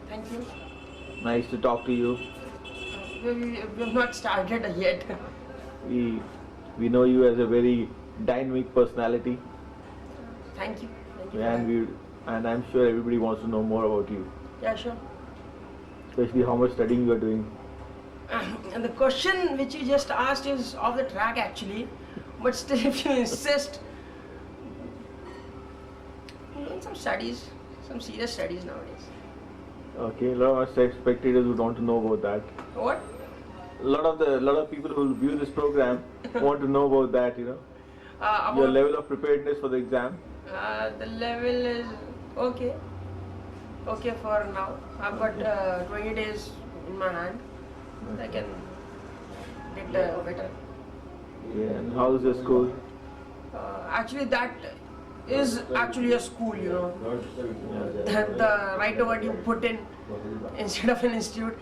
Thank you. Nice to talk to you. We have not started yet. We know you as a very dynamic personality, Thank you. Thank you. and I'm sure everybody wants to know more about you, Yeah, sure. especially how much studying you are doing. And the question which you just asked is off the track actually, but still, if you insist, I'm doing some studies, some serious studies nowadays. Okay, a lot of our spectators would want to know about that. What? A lot of people who will view this program want to know about that. Your About level of preparedness for the exam. the level is okay. Okay for now. I've got 20 days in my hand. I can get better. Yeah, and how's your school? Actually, that is actually a school, you know. The right word you put in instead of an institute.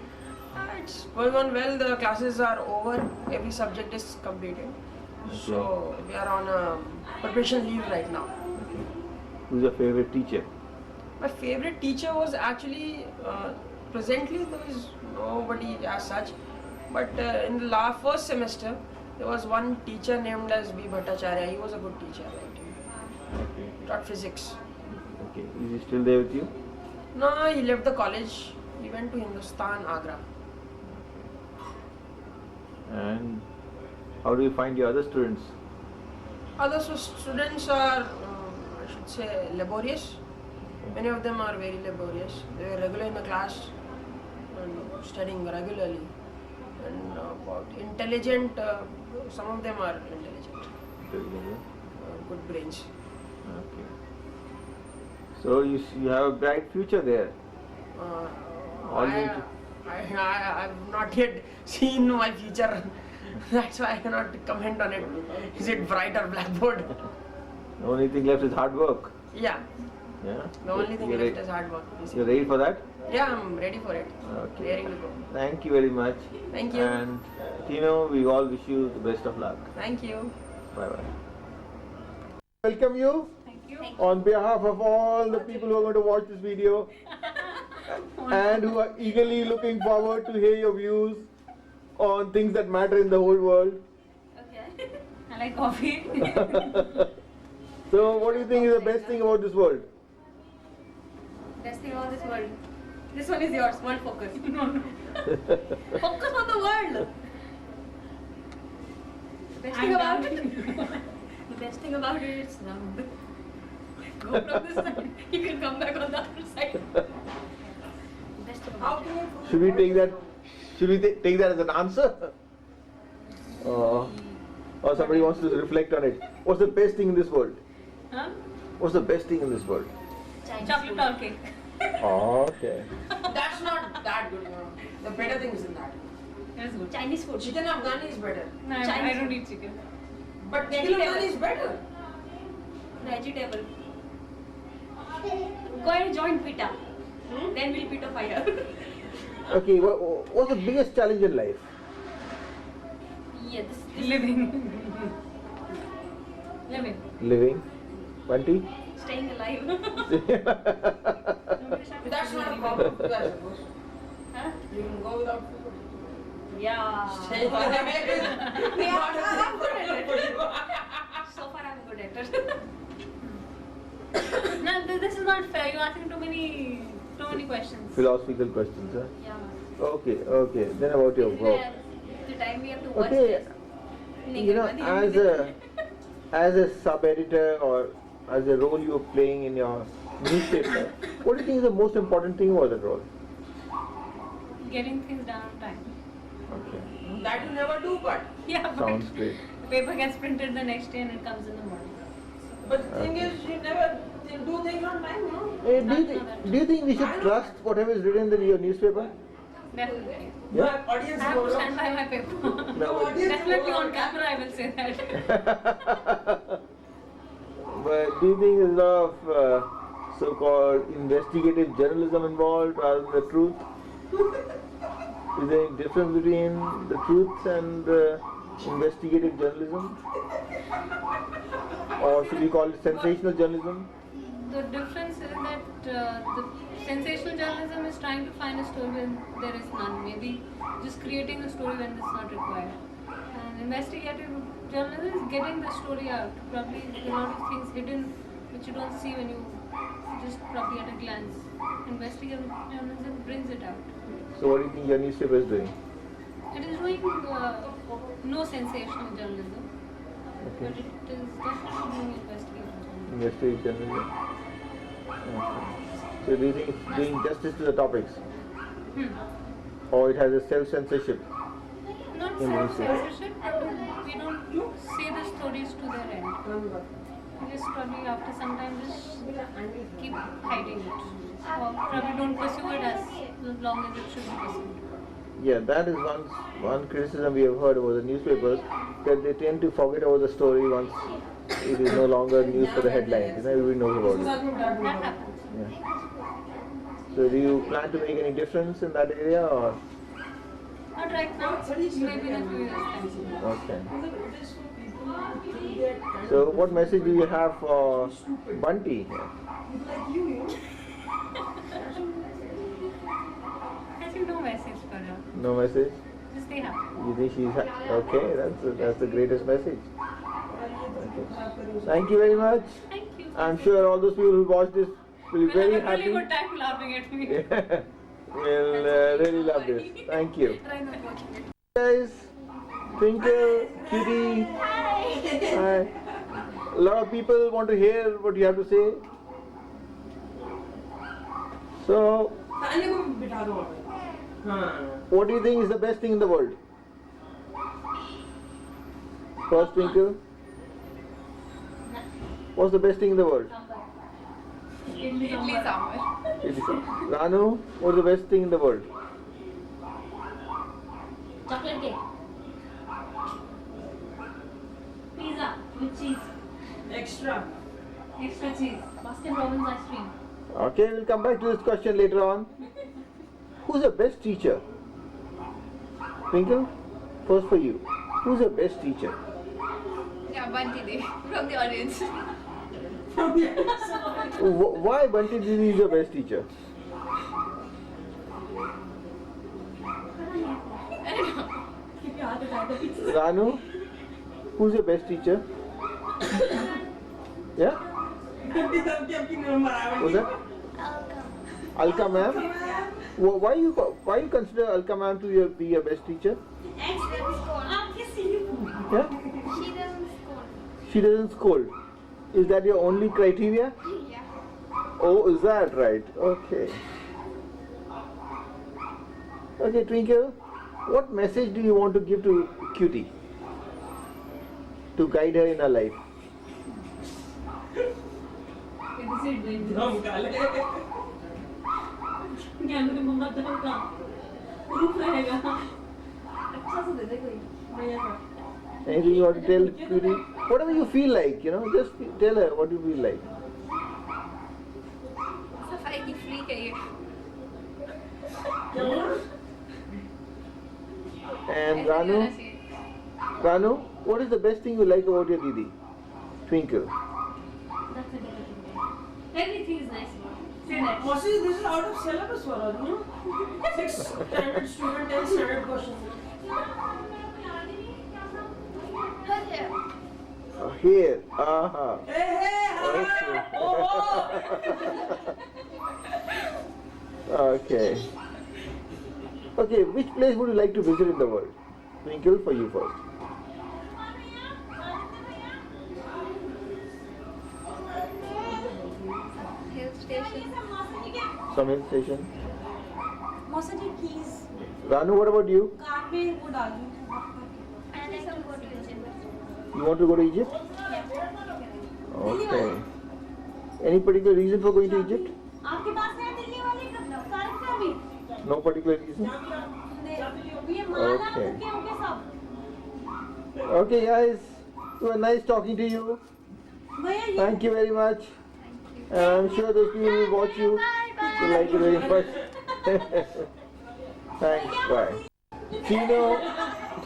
It's going on well. The classes are over. Every subject is completed. So we are on a preparation leave right now. Who's your favorite teacher? My favorite teacher was actually presently there is nobody as such, but in the first semester there was one teacher named as B. Bhattacharya. He was a good teacher. Okay. Taught physics. Okay. Is he still there with you? No, he left the college. He went to Hindustan, Agra. And how do you find your other students? Other students are, I should say, laborious. Many of them are very laborious. They are regular in the class and studying regularly. And about intelligent, some of them are intelligent. Good brains. Okay. So you have a bright future there. I've not yet seen my future. That's why I cannot comment on it. Is it bright or blackboard? The only thing left is hard work. Yeah. Yeah. The only thing left is hard work. You're ready for that? Yeah, I'm ready for it. Okay. Raring to go. Thank you very much. Thank you. And Tino, we all wish you the best of luck. Thank you. Bye bye. Welcome you. Thank you. On behalf of all the people who are going to watch this video and who are eagerly looking forward to hear your views on things that matter in the whole world. Okay. I like coffee. So, what do you think is the best thing about this world? Best thing about this world. This one is yours. World focus. No, no. Focus on the world. Best thing about it. The best thing about it is round. Go from this side. You can come back on the other side. Best thing about it. Should we take that? Should we take that as an answer? Or somebody wants to reflect on it. What's the best thing in this world? Huh? What's the best thing in this world? Chocolate tall cake. Okay. That's not that good, you know. The better things than that. That's good. Chinese food. Chicken Afghani is better. No, I don't eat chicken. But chicken Afghani is better. Vegetable. Go and join PETA. Then we'll PETA fire. Okay, what's the biggest challenge in life? Yeah, this living. Living. Living. Bunty? Staying alive. That's not a problem, I suppose. Huh? You can go without food. Yeah. Stay alive. I'm good at it. So far I'm good at it. No, this is not fair. You're asking too many questions. Philosophical questions, huh? Yeah. Okay. Then about your work. The time we have to watch Okay, this. you know, as a sub-editor or as a role you're playing in your newspaper, what do you think is the most important thing about that role? Getting things done on time. Okay, That you never do, but. Yeah, but sounds great. the paper gets printed the next day and it comes in the morning. But the thing is, you never do things on time, no? Hey, do you think we should trust whatever is written in your newspaper? Definitely. Yeah? My audience I have to knows. stand by my paper. No, Definitely on camera I will say that. but do you think there's a lot of so-called investigative journalism involved rather than the truth? Is there any difference between the truth and investigative journalism? Or should we call it sensational journalism? The difference is that the sensational journalism is trying trying to find a story when there is none. Maybe just creating a story when it's not required. And investigative journalism is getting the story out. Probably a lot of things hidden which you don't see when you just probably at a glance. Investigative journalism brings it out. So what do you think your newspaper is doing? It is doing no sensational journalism, Okay. but it is definitely doing investigative journalism. Investigative journalism. Okay. So do you think it's doing justice to the topics? Or it has a self-censorship? Not In the newspaper. censorship, but we don't say the stories to their end. We just probably after some time just keep hiding it. Or probably don't pursue it as long as it should be pursued. Yeah, that is one criticism we have heard about the newspapers, that they tend to forget about the story once it is no longer news for the headlines. You know, everybody knows about it. That happens. Yeah. So do you plan to make any difference in that area, or? Not right now, maybe in a few years' time. Okay. So what message do you have for Bunty here? I think no message for her. No message? Just stay happy. You think she's okay? That's the greatest message. Okay. Thank you very much. Thank you. I'm sure all those people who watch this will be We'll very have a happy. really good time laughing at me. Yeah. We'll really love this. Thank you. Try not watching it. Guys, Twinkle, Cutie. Hi. A lot of people want to hear what you have to say. So, what do you think is the best thing in the world? First, Twinkle. What's the best thing in the world? Idli sambar. It is. Ranu, what's the best thing in the world? Chocolate cake. Pizza with cheese. Extra. Extra cheese. Baskin Robbins ice cream. Okay, we'll come back to this question later on. Who's the best teacher? Twinkle, first for you. Who's the best teacher? Yeah, Bunty Day from the audience. Why Bunty Didi is the best teacher? I don't know. Ranu, who's your best teacher? Yeah? Who's that? Alka ma'am. Why you consider Alka ma'am to be your best teacher? Yeah? She doesn't scold. She doesn't scold. Is that your only criteria? Yeah. Oh, is that right? Okay. Okay, Twinkle, what message do you want to give to Cutie to guide her in her life? Anything you want to tell Cutie? Whatever you feel like, just tell her what you feel like. सफाई की free है ये. And Ranu, what is the best thing you like about your Didi? Twinkle. That's a difficult thing. Everything is nice about it. Say that. Mostly this is out of syllabus for us, no? 6 standard student, 10 standard questions. Here. Aha. Hey, Okay. Okay, which place would you like to visit in the world? Twinkle, for you first. Hill station. Some hill station. मौसा जी please Ranu, what about you? Car में वो डाल दूँ I like to go to Egypt. You want to go to Egypt? Okay. Any particular reason for going to Egypt? आपके पास है दिल्ली वाली car का भी No particular reason? ये माला Okay. ओके सब Okay, guys. It was nice talking to you. भैया ये Thank you very much. And I'm sure those people who watch you will like it very much. Thanks. Bye.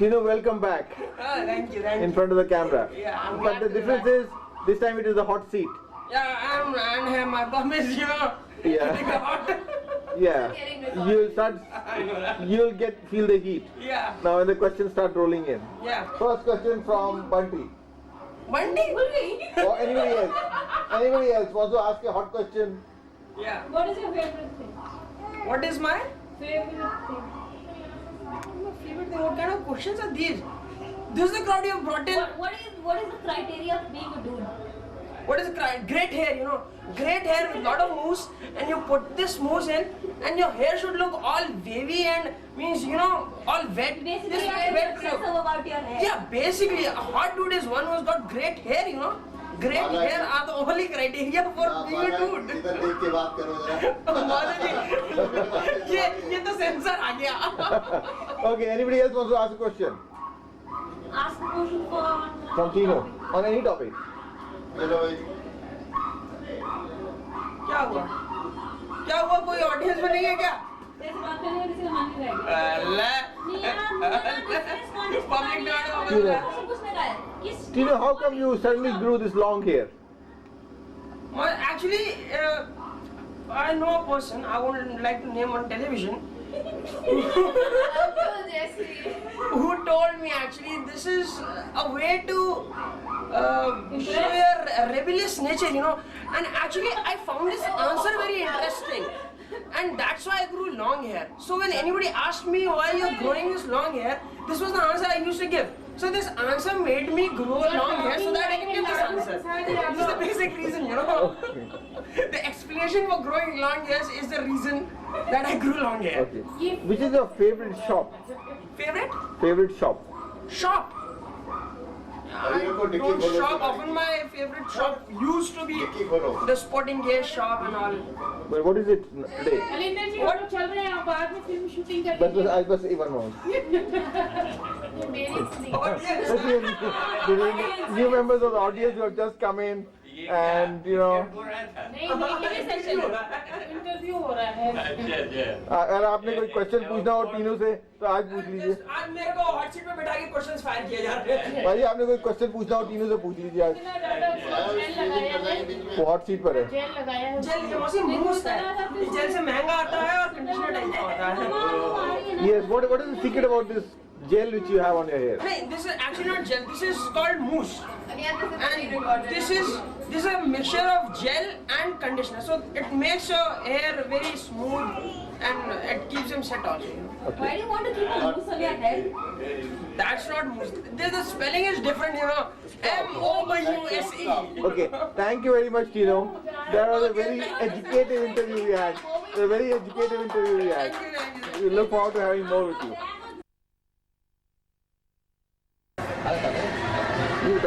Tino, welcome back thank you. in front of the camera. Yeah, I'm But glad the to be difference back. is, this time it is a hot seat. Yeah, and my bum is here. Yeah. Yeah. Getting You'll start. I know that. You'll feel the heat. Yeah. Now when the questions start rolling in. Yeah. First question from Bunty. Bunty? Or anybody else. Anybody else wants to ask a hot question? Yeah. What is your favorite thing? What is my Favorite thing. favorite thing? What kind of questions are these? This is the crowd you have brought in. What is the criteria of being a dude? What is great hair, you know, great hair with lot of mousse, and you put this mousse in, and your hair should look all wavy and means, you know, all wet. Basically, This you are wet obsessive look. about your hair. Yeah, basically, a hot dude is one who's got great hair, you know. Great hair are the only criteria for being a dude. इधर देख के बात करो जरा माधव जी, ये तो sensor आ गया. Okay. Anybody else wants to ask a question? Ask a question for From Tino on any topic. चलो भाई क्या हुआ? क्या हुआ? कोई ऑडियंस में नहीं है क्या? तेरे से बात करने का किसी का मन नहीं रहेगा। अल्लाह. नहीं यार, Public में आने वाला Tino. है. पूछने का है। किस Tino, how come you suddenly grew this long hair? Well, actually, I know a person, I wouldn't like to name on television, who told me actually this is a way to show your rebellious nature, you know. And actually, I found this answer very interesting. And that's why I grew long hair. So when anybody asked me why you're growing this long hair, this was the answer I used to give. So this answer made me grow long hair so that I can give this answer. This is the basic reason, you know. The explanation for growing long hairs is the reason that I grew long hair. Okay. Which is your favorite shop? Favorite? Favorite shop? Shop. I अभी रुको, dicky don't खोलो shop इसका। often. My favorite shop used to be dickey खोलो the sporting gear shop and all. But what is it today? अलिंदर जी हम लोग चल रहे हैं बाद में फिल्म शूटिंग बस करेंगे I bus one more. मेरी नहीं New members of the audience who have just come in and you know. नहीं सेशन इंटरव्यू हो रहा है अगर आपने कोई क्वेश्चन पूछना हो तीनों से तो आज पूछ लीजिए. आज मेरे को हॉट सीट पे बैठा के क्वेश्चंस फायर किए जा रहे हैं. भाई आपने कोई क्वेश्चन पूछना हो तीनों से पूछ लीजिए आज. इतना ज्यादा जेल लगाया है वो हॉट सीट पर है. जेल लगाया है जेल ये मौसम मूस है. ये जेल से महंगा आता है और कंडीशनर टाइप का होता है. Yes. What is the secret about this gel which you have on your hair? नहीं, this is actually not gel. This is called mousse. And this is a mixture of gel and conditioner. So it makes your hair very smooth and it keeps them set also. You know? Why do you want to keep a mousse on your head? That's not mousse. The spelling is different, you know. M-O-U-S-E. Okay. Thank you very much, Tino. That was a very educative interview we had. A very educative interview we had. Thank you. We look forward to having more with you. You,